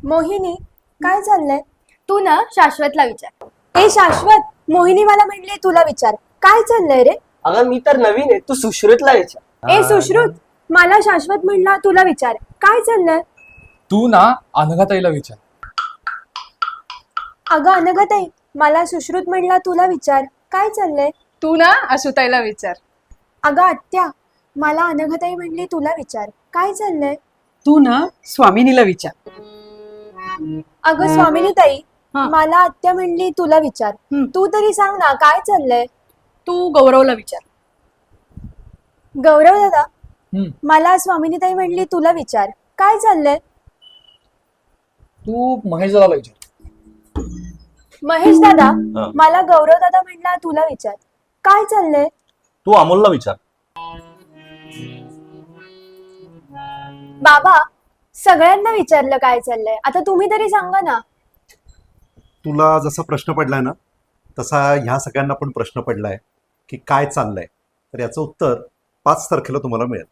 मोहिनी, काय चाललंय? तू ना शाश्वतला विचार. ए शाश्वत, मोहिनी मला म्हणली तुला विचार, काय चाललंय रे? अगं मी तर नवीन आहे, तू सुश्रुतला विचार. ए सुश्रुत, मला शाश्वत म्हणला तुला विचार, काय चाललंय? तू ना अनघाताईला विचार. अगं अनघाताई, मला सुश्रुत म्हणला तुला विचार, काय चाललंय? तू ना अश्रुताईला विचार. अगं आत्या, मला अनघाताई म्हणली तुला विचार, काय चाललंय? तू ना स्वामिनीला विचार. अगं स्वामिनी ताई, हा. मला आत्या म्हणली तुला विचार, तू तरी सांग ना काय चाललंय? तू गौरवला विचार. गौरव दादा, हम्म. मला स्वामिनी ताई म्हणली तुला विचार, काय चाललंय? तू महेश दादाला विचार. महेश दादा, हा. मला गौरव दादा म्हणला तुला विचार, काय चाललंय? तू अमोलला विचार. बाबा, सगळ्यांना विचारलं काय चाललंय, आता तुम्ही तरी सांगा ना. तुला जसा प्रश्न पडलाय ना तसा ह्या सगळ्यांना पण प्रश्न पडलाय की काय चाललंय, तर याचं उत्तर 5 तारखेला तुम्हाला मिळेल.